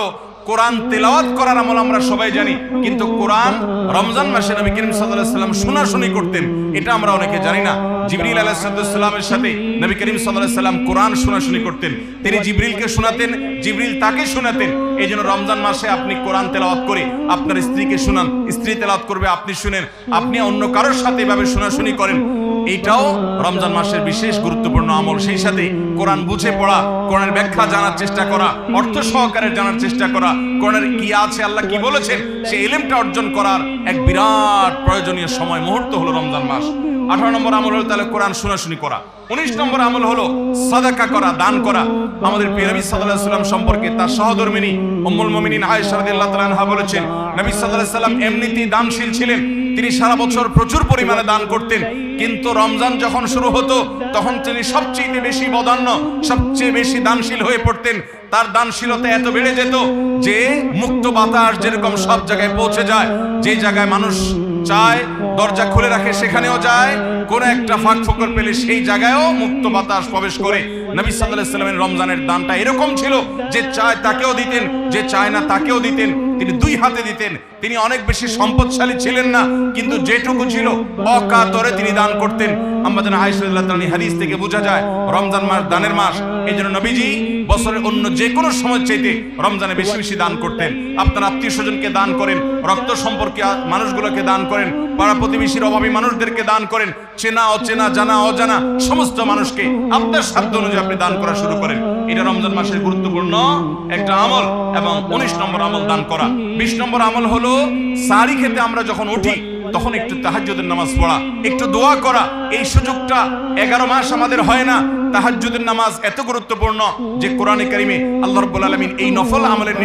হলো কোরআন তেলাওয়াত করার আমল আমরা সবাই জানি, কিন্তু কোরআন রমজান মাসে নবী করিম সাল্লাল্লাহু আলাইহি ওয়াসাল্লাম শোনাশুনি করতেন, এটা আমরা অনেকে জানি না। জিবরিল আলাইহিস সালামের সাথে নবী করিম সাল্লাল্লাহু আলাইহি ওয়াসাল্লাম কোরআন শোনাশুনি করতেন। তিনি জিবরিলকে শোনাতেন, জিবরিল তাকে শোনাতেন। এই জন্য রমজান মাসে আপনি কোরআন তেলাওয়াত করে আপনার স্ত্রীকে শোনান, স্ত্রী তেলাওয়াত করবে, আপনি শুনেন, আপনি অন্য কারোর সাথে এভাবে শোনাশুনি করেন, এইটাও রমজান মাসের বিশেষ গুরুত্বপূর্ণ আমল। সেই সাথে কোরআন বুঝে পড়া, কোরআনের ব্যাখ্যা জানার চেষ্টা করা, অর্থ সহকারে জানার চেষ্টা করা, কোরআনের কি আছে, আল্লাহ কি বলেছেন, সেই ইলমটা অর্জন করার এক বিরাট প্রয়োজনীয় সময় মুহূর্ত হলো রমজান মাস। 18 নম্বর আমল হলো তাহলে কোরআন শোনাশুনি করা। 19 নম্বর আমল হলো সাদাকা করা, দান করা। আমাদের প্রিয় নবী সাল্লাল্লাহু আলাইহি ওয়াসাল্লাম সম্পর্কে তার সহধর্মিণী উম্মুল মুমিনিন আয়েশা রাদিয়াল্লাহু তাআলা আনহা বলেছেন, নবী সাল্লাল্লাহু আলাইহি ওয়াসাল্লাম এমনিতেই দানশীল ছিলেন। তিনি সারা বছর প্রচুর পরিমাণে দান করতেন, কিন্তু রমজান যখন শুরু হতো তখন তিনি সবচেয়ে বেশি বদান্য, সবচেয়ে বেশি দানশীল হয়ে পড়তেন। তার দানশীলতা এত বেড়ে যেত যে মুক্ত বাতাস যেরকম সব জায়গায় পৌঁছে যায়, যে জায়গায় মানুষ চায় দরজা খুলে রাখে সেখানেও যায়, কোন একটা ফাঁক ফোকর পেলে সেই জায়গায়ও মুক্ত বাতাস প্রবেশ করে। নবী সাল্লাল্লাহু আলাইহি ওয়াসাল্লামের রমজানের দানটা এরকম ছিল যে চায় তাকেও দিতেন, যে চায় না তাকেও দিতেন, তিনি দুই হাতে দিতেন। তিনি অনেক বেশি সম্পদশালী ছিলেন না, কিন্তু যেটুকু ছিল অকাতরে তিনি দান করতেন। আম্মা জান আয়েশা রাদিয়াল্লাহু তাআলা হাদিস থেকে বোঝা যায় রমজান মাস দানের মাস। এই জন্য নবীজি বছরের অন্য যে কোনো সময় চাইতে রমজানে বেশি বেশি দান করতেন। আপনার আত্মীয় স্বজনকে দান করেন, রক্ত সম্পর্কে মানুষগুলোকে দান করেন, পাড়া প্রতিবেশীর অভাবী মানুষদেরকে দান করেন, চেনা অচেনা জানা অজানা সমস্ত মানুষকে আপনার সাধ্য অনুযায়ী আপনি দান করা শুরু করেন। এটা রমজান মাসের গুরুত্বপূর্ণ একটা আমল। এবং 19 নম্বর আমল দান করা। 20 নম্বর আমল হলো সাহরি খেতে আমরা যখন উঠি তখন একটু তাহাজ্জুদের নামাজ পড়া, একটু দোয়া করা। এই সুযোগটা 11 মাস আমাদের হয় না। তাহাজ্জুদের নামাজ এত গুরুত্বপূর্ণ যে কোরআনে কারিমে আল্লাহ রাব্বুল আলামিন এই নফল আমলের